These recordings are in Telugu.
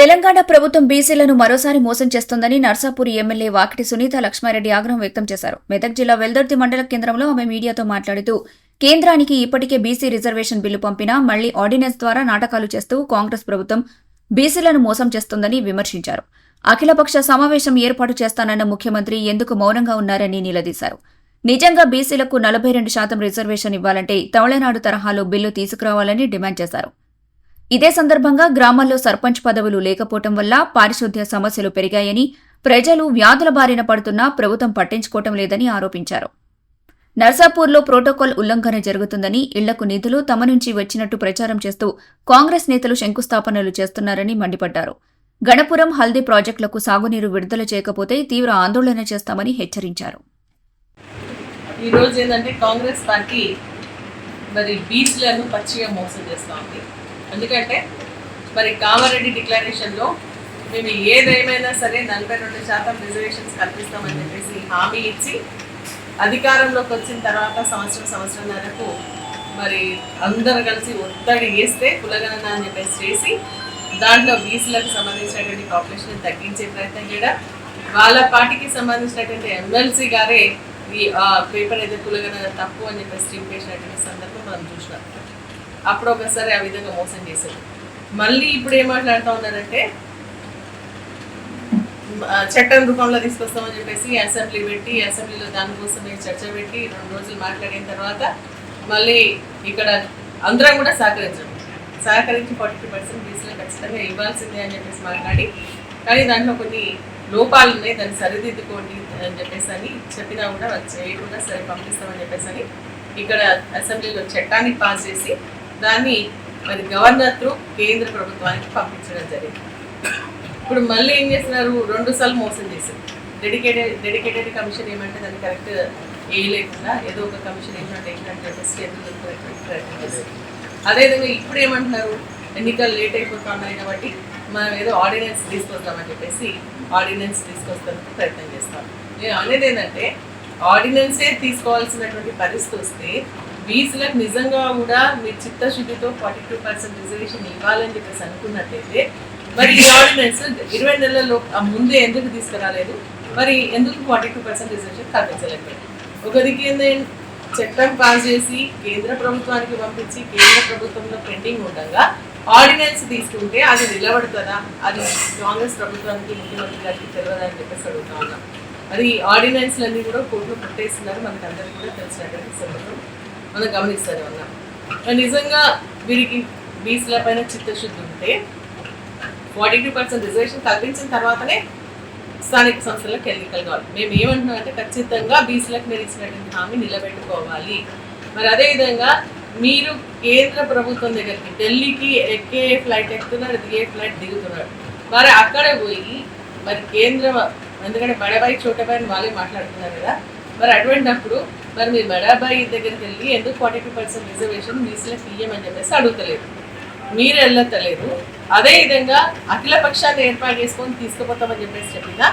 తెలంగాణ ప్రభుత్వం బీసీలను మరోసారి మోసం చేస్తోందని నర్సాపూర్ ఎమ్మెల్యే వాకిటి సునీత లక్ష్మారెడ్డి ఆగ్రహం వ్యక్తం చేశారు. మెదక్ జిల్లా వెల్దుర్తి మండల కేంద్రంలో ఆమె మీడియాతో మాట్లాడుతూ కేంద్రానికి ఇప్పటికే బీసీ రిజర్వేషన్ బిల్లు పంపినా మళ్లీ ఆర్డినెన్స్ ద్వారా నాటకాలు చేస్తూ కాంగ్రెస్ ప్రభుత్వం బీసీలను మోసం చేస్తోందని విమర్శించారు. అఖిలపక్ష సమావేశం ఏర్పాటు చేస్తానన్న ముఖ్యమంత్రి ఎందుకు మౌనంగా ఉన్నారని నిలదీశారు. నిజంగా బీసీలకు 42% రిజర్వేషన్ ఇవ్వాలంటే తమిళనాడు తరహాలో బిల్లు తీసుకురావాలని డిమాండ్ చేశారు. ఇదే సందర్భంగా గ్రామాల్లో సర్పంచ్ పదవులు లేకపోవటం వల్ల పారిశుద్ధ్య సమస్యలు పెరిగాయని, ప్రజలు వ్యాధుల బారిన పడుతున్నా ప్రభుత్వం పట్టించుకోవటం లేదని ఆరోపించారు. నర్సాపూర్లో ప్రోటోకాల్ ఉల్లంఘన జరుగుతుందని, ఇళ్లకు నిధులు తమ నుంచి వచ్చినట్టు ప్రచారం చేస్తూ కాంగ్రెస్ నేతలు శంకుస్థాపనలు చేస్తున్నారని మండిపడ్డారు. గణపురం హల్దీ ప్రాజెక్టులకు సాగునీరు విడుదల చేయకపోతే తీవ్ర ఆందోళన చేస్తామని హెచ్చరించారు. ఈ రోజు ఏంటంటే కాంగ్రెస్ పార్టీ మరి బీసీలను పచ్చిగా మోసం చేస్తూ ఉంది. ఎందుకంటే మరి కామారెడ్డి డిక్లరేషన్లో మేము ఏదేమైనా సరే 42% రిజర్వేషన్స్ కల్పిస్తామని చెప్పేసి హామీ ఇచ్చి అధికారంలోకి వచ్చిన తర్వాత సంవత్సరంన్నరకు మరి అందరు కలిసి ఒత్తిడి వేస్తే కులగణన అని చెప్పేసి చేసి దాంట్లో బీసీలకు సంబంధించినటువంటి పాపులేషన్ తగ్గించే ప్రయత్నం చేయడం, వాళ్ళ పార్టీకి సంబంధించినటువంటి ఎమ్మెల్సీ గారే ఈ పేపర్ అయితే కులగణన తప్పు అని చెప్పేసి చింపేసినటువంటి సందర్భం మనం చూసినాం. అప్పుడు ఒకసారి ఆ విధంగా మోసం చేశారు. మళ్ళీ ఇప్పుడు ఏం మాట్లాడుతూ ఉన్నారంటే చట్టం రూపంలో తీసుకొస్తామని చెప్పేసి అసెంబ్లీ పెట్టి అసెంబ్లీలో దానికోసమే చర్చ పెట్టి 2 రోజులు మాట్లాడిన తర్వాత మళ్ళీ ఇక్కడ అందరం కూడా సహకరించి 42% బీసీలో ఖచ్చితంగా ఇవ్వాల్సిందే అని చెప్పేసి మాట్లాడి, కానీ దాంట్లో కొన్ని లోపాలు ఉన్నాయి, దాన్ని సరిదిద్దుకోండి అని చెప్పేసి అని చెప్పినా కూడా వాళ్ళు చేయకుండా సరే పంపిస్తామని చెప్పేసి అని ఇక్కడ అసెంబ్లీలో చట్టాన్ని పాస్ చేసి దాన్ని మరి గవర్నర్ త్రూ కేంద్ర ప్రభుత్వానికి పంపించడం జరిగింది. ఇప్పుడు మళ్ళీ ఏం చేస్తున్నారు, 2 సార్లు మోసం చేశారు. డెడికేటెడ్ కమిషన్ ఏమంటే దాన్ని కరెక్ట్ వేయలేకుండా ఏదో ఒక కమిషన్ ఏమంటే చెప్పేసి చేతులు ప్రయత్నం చేశారు. అదేవిధంగా ఇప్పుడు ఏమంటున్నారు, ఎన్నికలు లేట్ అయిపోతున్నాయి కాబట్టి మనం ఏదో ఆర్డినెన్స్ తీసుకొస్తామని చెప్పేసి ఆర్డినెన్స్ తీసుకొస్తానికి ప్రయత్నం చేస్తాం. నేను అనేది ఏంటంటే ఆర్డినెన్సే తీసుకోవాల్సినటువంటి పరిస్థితి వస్తే బీసీలకు నిజంగా కూడా మీరు చిత్తశుద్ధితో 42% రిజర్వేషన్ ఇవ్వాలని చెప్పేసి అనుకున్నట్టయితే మరి ఈ ఆర్డినెన్స్ 20 నెలల్లో ముందే ఎందుకు తీసుకురాలేదు, మరి ఎందుకు 42% రిజర్వేషన్ కల్పించలేదు? ఒకరికి చట్టం పాస్ చేసి కేంద్ర ప్రభుత్వానికి పంపించి కేంద్ర ప్రభుత్వంలో పెండింగ్ ఉండగా ఆర్డినెన్స్ తీసుకుంటే అది నిలబడుతుందా? అది కాంగ్రెస్ ప్రభుత్వానికి ముఖ్యమంత్రి గారికి తెలియదని చెప్పేసి అడుగుతా ఉన్నాం. అది ఆర్డినెన్స్లన్నీ కూడా కోర్టులో పెట్టేస్తున్నారు, మనకు అందరికీ కూడా తెలిసినటువంటి సందర్భం మనం గమనిస్తూనే ఉన్నాం. నిజంగా వీరికి బీసీల పైన చిత్తశుద్ధి ఉంటే 42% రిజర్వేషన్ కల్పించిన తర్వాతనే స్థానిక సంస్థలకు ఎన్నికలు కావాలి. మేము ఏమంటున్నామంటే ఖచ్చితంగా బీసీలకు మీరు ఇచ్చినటువంటి హామీ నిలబెట్టుకోవాలి. మరి అదేవిధంగా మీరు కేంద్ర ప్రభుత్వం దగ్గరికి ఢిల్లీకి ఎక్కే ఫ్లైట్ ఎక్కుతున్నారు, దిగే ఫ్లైట్ దిగుతున్నారు. మరి అక్కడ పోయి మరి కేంద్రం, ఎందుకంటే బడాబాయి చోటబాయి వాళ్ళే మాట్లాడుతున్నారు కదా, మరి అటువంటిప్పుడు మరి మీరు బడాబాయి దగ్గరికి వెళ్ళి ఎందుకు 42% రిజర్వేషన్ బీసీలకు ఇయ్యమని చెప్పేసి అడుగుతలేదు, మీరు వెళ్ళతలేదు. అదేవిధంగా అఖిల పక్షాన్ని ఏర్పాటు చేసుకొని తీసుకుపోతామని చెప్పేసి చెప్పినా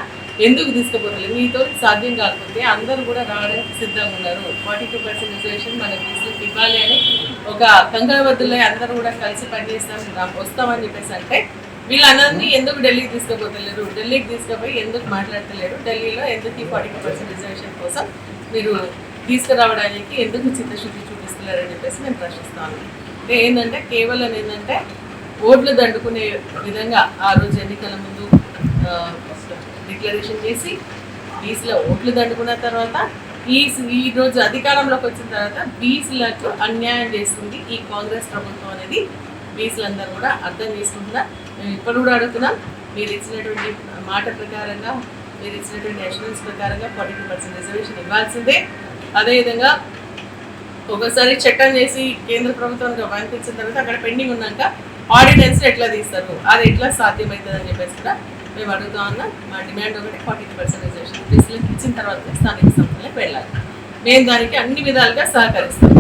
ఎందుకు తీసుకుపోతలేదు? మీతో సాధ్యం కాకపోతే అందరూ కూడా రావడానికి సిద్ధంగా ఉన్నారు. 42% రిజర్వేషన్ మన బీసీలకు ఇవ్వాలి అని ఒక కంకణబద్దులై అందరూ కూడా కలిసి పనిచేస్తాం వస్తామని చెప్పేసి అంటే వీళ్ళందరినీ ఎందుకు ఢిల్లీకి తీసుకుపోతలేరు? ఢిల్లీకి తీసుకుపోయి ఎందుకు మాట్లాడతలేరు? ఢిల్లీలో ఎందుకు ఈ 42% రిజర్వేషన్ కోసం మీరు తీసుకురావడానికి ఎందుకు చిత్తశుద్ధి చూపిస్తున్నారని చెప్పేసి నేను ప్రశ్నిస్తాను. ఏంటంటే కేవలం ఏంటంటే ఓట్లు దండుకునే విధంగా ఆ రోజు ఎన్నికల ముందు డిక్లరేషన్ చేసి బీసీలో ఓట్లు దండుకున్న తర్వాత ఈ రోజు అధికారంలోకి వచ్చిన తర్వాత బీసీలకు అన్యాయం చేస్తుంది ఈ కాంగ్రెస్ ప్రభుత్వం అనేది బీసీలందరూ కూడా అర్థం చేసుకుంటున్నారు. మేము ఇప్పుడు కూడా అడుగుతున్నాం, మీరు ఇచ్చినటువంటి మాట ప్రకారంగా, మీరు ఇచ్చినటువంటి అష్యూరెన్స్ ప్రకారంగా 42% రిజర్వేషన్ ఇవ్వాల్సిందే. అదేవిధంగా ఒకసారి చట్టం చేసి కేంద్ర ప్రభుత్వానికి పంపించిన తర్వాత అక్కడ పెండింగ్ ఉన్నాక ఆర్డినెన్స్ ఎట్లా తీస్తారు, అది ఎట్లా సాధ్యమవుతుంది అని చెప్పేసి కూడా మేము అడుగుతా ఉన్నాం. మా డిమాండ్ ఒకటి 42% రిజర్వేషన్ బీసీలకు ఇచ్చిన తర్వాత స్థానిక సంస్థలకు వెళ్ళాలి. మేము దానికి అన్ని విధాలుగా సహకరిస్తాం.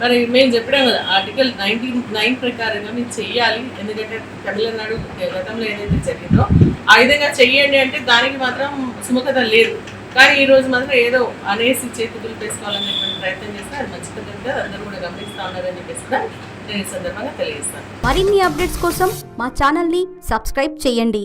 మరి మేము చెప్పాం కదా, ఆర్టికల్ 99 ప్రకారంగా మీరు చెయ్యాలి. ఎందుకంటే తమిళనాడు గతంలో ఏదైతే జరిగిందో ఆ విధంగా చెయ్యండి అంటే దానికి మాత్రం సుముఖత లేదు. కానీ ఈ రోజు మాత్రం ఏదో అనేసి చేతి దులిపేసుకోవాలనేటువంటి ప్రయత్నం చేస్తే అది మంచి పద్ధతి కాదు. అందరూ కూడా గమనిస్తూ ఉన్నారని చెప్పేసి కూడా నేను ఈ సందర్భంగా తెలియజేస్తాను. మరిన్ని అప్డేట్స్ కోసం మా ఛానల్ని సబ్స్క్రైబ్ చేయండి.